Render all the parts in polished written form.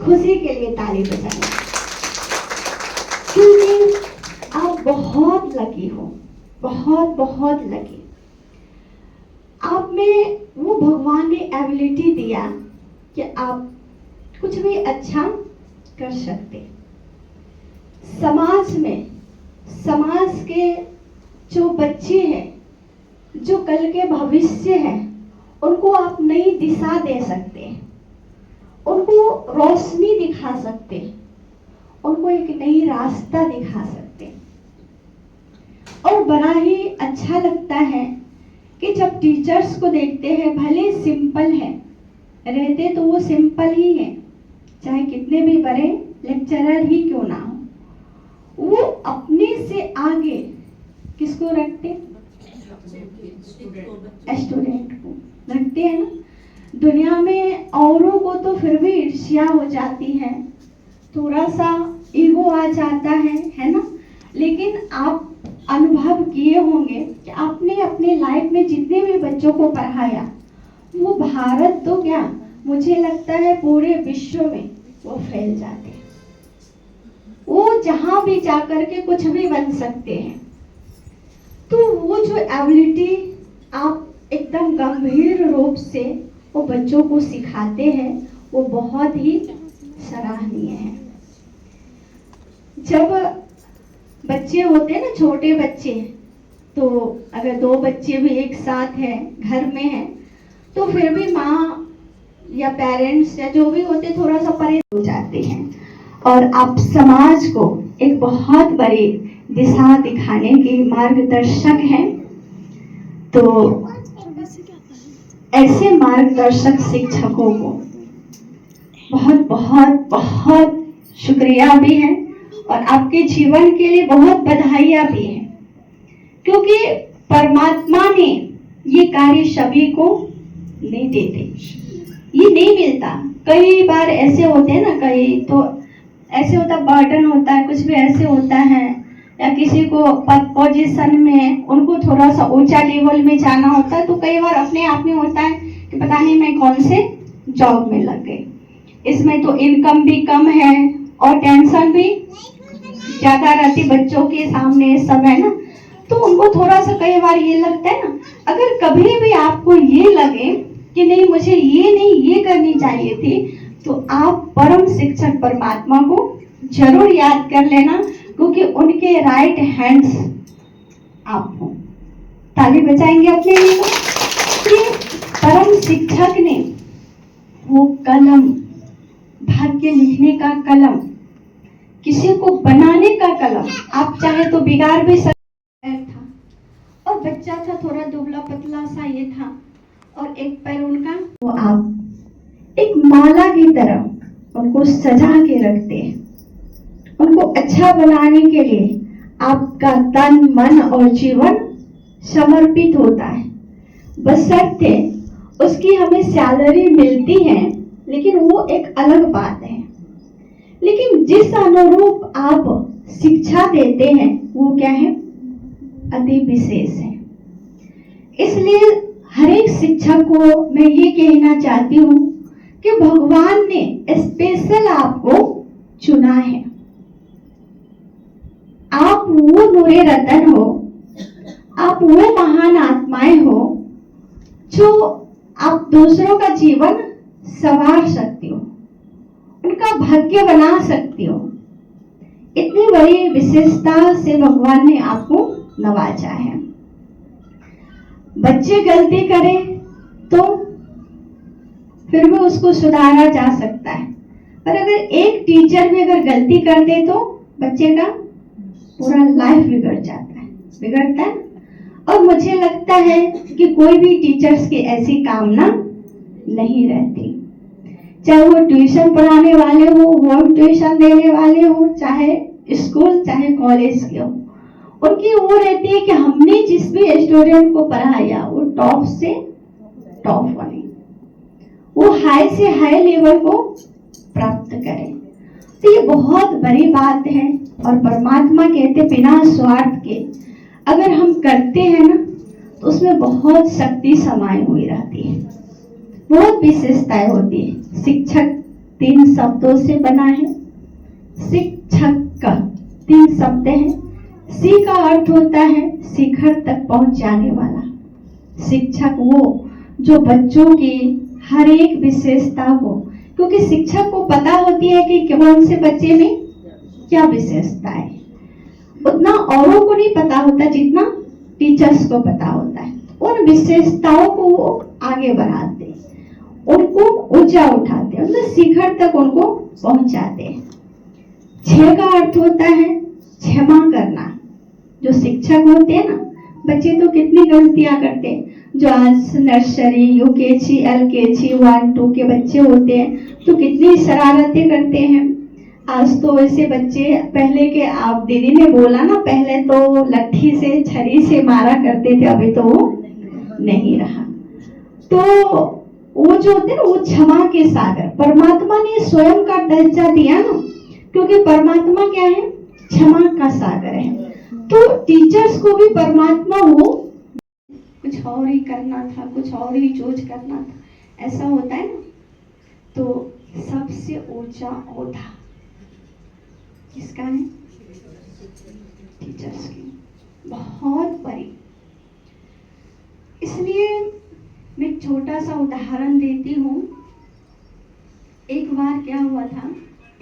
खुशी के लिए ताली बजाएं, क्योंकि आप बहुत लकी हो, बहुत बहुत लकी। आप में वो भगवान ने एबिलिटी दिया कि आप कुछ भी अच्छा कर सकते। समाज में, समाज के जो बच्चे हैं, जो कल के भविष्य हैं, उनको आप नई दिशा दे सकते हैं, उनको रोशनी दिखा सकते हैं, उनको एक नई रास्ता दिखा सकते हैं। और बड़ा ही अच्छा लगता है कि जब टीचर्स को देखते हैं, भले सिंपल है रहते तो वो सिंपल ही है, चाहे कितने भी बड़े लेक्चरर ही क्यों ना हो, वो अपने से आगे किसको रखते? स्टूडेंट को रखते हैं ना। दुनिया में औरों को तो फिर भी ईर्ष्या हो जाती है, थोड़ा सा ईगो आ जाता है ना। लेकिन आप अनुभव किए होंगे कि आपने अपने लाइफ में जितने भी बच्चों को पढ़ाया, वो भारत तो क्या, मुझे लगता है पूरे विश्व में वो फैल जाते हैं। वो जहां भी जाकर के कुछ भी बन सकते हैं। तो वो जो एबिलिटी आप एकदम गंभीर रूप से वो बच्चों को सिखाते हैं, वो बहुत ही सराहनीय है। जब बच्चे होते हैं ना, छोटे बच्चे, तो अगर दो बच्चे भी एक साथ हैं, घर में हैं, तो फिर भी माँ या पेरेंट्स या जो भी होते थोड़ा सा परेशान हो जाते हैं। और आप समाज को एक बहुत बड़ी दिशा दिखाने के मार्गदर्शक हैं। तो ऐसे मार्गदर्शक शिक्षकों को बहुत बहुत बहुत शुक्रिया भी है, और आपके जीवन के लिए बहुत बधाइयाँ भी हैं, क्योंकि परमात्मा ने ये कार्य सभी को नहीं देते, ये नहीं मिलता। कई बार ऐसे होते हैं ना, कई तो ऐसे होता, बर्डन होता है, कुछ भी ऐसे होता है, या किसी को पद पोजीशन में उनको थोड़ा सा ऊंचा लेवल में जाना होता है, तो कई बार अपने आप में होता है कि पता नहीं मैं कौन से जॉब में लग गई, इसमें तो इनकम भी कम है और टेंशन भी ज्यादा रहती बच्चों के सामने सब है ना। तो उनको थोड़ा सा कई बार ये लगता है ना, अगर कभी भी आपको ये लगे कि नहीं मुझे ये नहीं ये करनी चाहिए थी, तो आप परम शिक्षक परमात्मा को जरूर याद कर लेना, क्योंकि उनके राइट हैंड्स आप हो। ताली बजाएंगे अपने लिए। कि परम शिक्षक ने वो कलम, भाग्य लिखने का कलम, किसी को बनाने का कलम, आप चाहे तो बिगाड़ भी सकते था। और बच्चा था थोड़ा दुबला पतला सा ये था, और एक पैर उनका, वो आप एक माला की तरह उनको सजा के रखते हैं। उनको अच्छा बनाने के लिए आपका तन मन और जीवन समर्पित होता है। बशर्ते उसकी हमें सैलरी मिलती है, लेकिन वो एक अलग बात है। लेकिन जिस अनुरूप आप शिक्षा देते हैं वो क्या है, अति विशेष है। इसलिए हर एक शिक्षक को मैं ये कहना चाहती हूँ कि भगवान ने स्पेशल आपको चुना है। आप वो नूरे रतन हो, आप वो महान आत्माएं हो जो आप दूसरों का जीवन संवार सकती हो, उनका भाग्य बना सकती हो। इतनी बड़ी विशेषता से भगवान ने आपको नवाजा है। बच्चे गलती करें तो फिर भी उसको सुधारा जा सकता है, पर अगर एक टीचर भी अगर गलती कर दे तो बच्चे का पूरा लाइफ बिगड़ जाता है, बिगड़ता है। और मुझे लगता है कि कोई भी टीचर्स की ऐसी कामना नहीं रहती, चाहे वो ट्यूशन पढ़ाने वाले हो, होम ट्यूशन देने वाले हो, चाहे स्कूल चाहे कॉलेज के हो, उनकी वो रहती है कि हमने जिस भी स्टूडेंट को पढ़ाया वो टॉप से टॉप बने, वो हाई से हाई लेवल को प्राप्त करें। तो ये बहुत बड़ी बात है, और परमात्मा कहते बिना स्वार्थ के अगर हम करते हैं ना, तो उसमें बहुत शक्ति समाई हुई रहती है, बहुत विशेषताएं होती है। शिक्षक 3 शब्दों से बना है। शिक्षक का 3 शब्द हैं। सी का अर्थ होता है शिखर तक पहुंचाने वाला। शिक्षक वो जो बच्चों की हर एक विशेषता को, क्योंकि शिक्षक को पता होती है कि कौन से बच्चे में क्या विशेषता है, उतना औरों को नहीं पता होता जितना टीचर्स को पता होता है। उन विशेषताओं को वो आगे बढ़ाते, उनको ऊंचा उठाते, मतलब शिखर तक उनको पहुंचाते। 6 का अर्थ होता है क्षमा करना। जो शिक्षक होते हैं ना, बच्चे तो कितनी गलतियां करते हैं। जो आज नर्सरी, यूकेजी, एलकेजी 1, 2 के बच्चे होते हैं तो कितनी शरारतें करते हैं। आज तो ऐसे बच्चे, पहले के, आप दीदी ने बोला ना, पहले तो लट्ठी से, छड़ी से मारा करते थे, अभी तो वो नहीं रहा। तो वो जो होते हैं ना, वो क्षमा के सागर, परमात्मा ने स्वयं का दर्जा दिया ना, क्योंकि परमात्मा क्या है, क्षमा का सागर है। तो टीचर्स को भी परमात्मा वो कुछ और ही करना था, कुछ और ही चूज करना था, ऐसा होता है ना। तो सबसे ऊंचा ओहदा किसका है? टीचर्स की, बहुत बड़ी। इसलिए मैं एक छोटा सा उदाहरण देती हूँ। एक बार क्या हुआ था,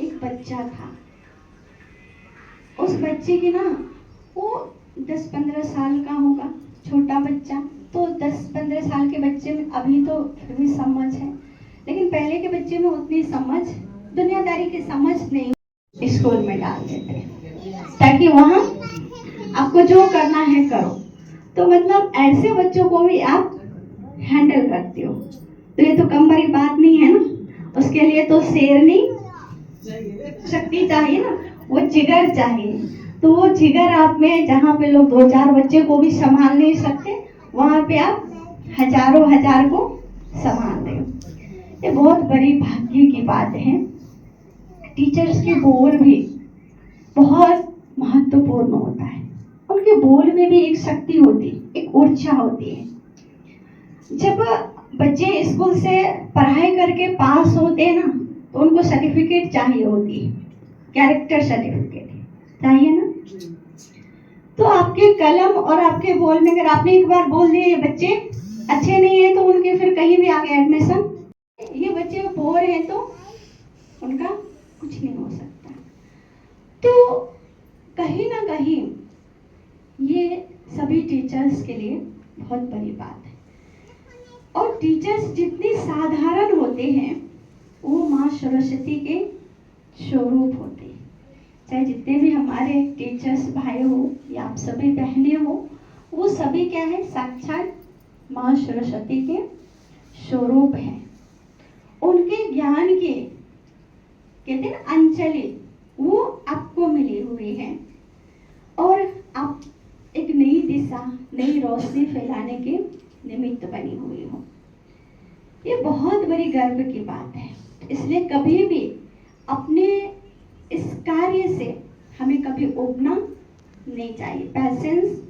एक बच्चा था, उस बच्चे की ना, वो 10-15 साल का होगा, छोटा बच्चा। तो 10-15 साल के बच्चे में अभी तो फिर भी समझ है, लेकिन पहले के बच्चे में उतनी समझ, दुनियादारी की समझ नहीं। स्कूल में डाल देते ताकि वहां आपको जो करना है करो। तो मतलब ऐसे बच्चों को भी आप हैंडल करते हो, तो ये तो कम बड़ी बात नहीं है ना। उसके लिए तो शेरनी शक्ति चाहिए ना, वो जिगर चाहिए। तो वो जिगर आप में, जहाँ पे लोग 2-4 बच्चे को भी संभाल नहीं सकते, वहां पे आप हजारों हजार को संभाल रहे हो। ये बहुत बड़ी भाग्य की बात है। टीचर्स के बोल भी बहुत महत्वपूर्ण होता है। उनके बोल में भी एक शक्ति होती है, एक ऊर्जा होती है। जब बच्चे स्कूल से पढ़ाई करके पास होते हैं ना, तो उनको सर्टिफिकेट चाहिए होती है, कैरेक्टर सर्टिफिकेट चाहिए ना। तो आपके कलम और आपके बोल में अगर आपने एक बार बोल दिया ये बच्चे अच्छे नहीं है, तो उनके फिर कहीं भी आगे एडमिशन, ये बच्चे बोर हैं तो उनका कुछ नहीं हो सकता। तो कहीं ना कहीं ये सभी टीचर्स के लिए बहुत बड़ी बात है। और टीचर्स जितने साधारण होते हैं, वो माँ सरस्वती के स्वरूप होते हैं। चाहे जितने भी हमारे टीचर्स भाई हो या आप सभी बहनें हो, वो सभी क्या है, साक्षात माँ सरस्वती के स्वरूप हैं। उनके ज्ञान के, कहते हैं अंजलि, वो आपको मिली हुई है, और आप एक नई दिशा, नई रोशनी फैलाने के निमित्त बनी हुई हो। ये बहुत बड़ी गर्व की बात है। इसलिए कभी भी अपने इस कार्य से हमें कभी उबना नहीं चाहिए। पैसेंस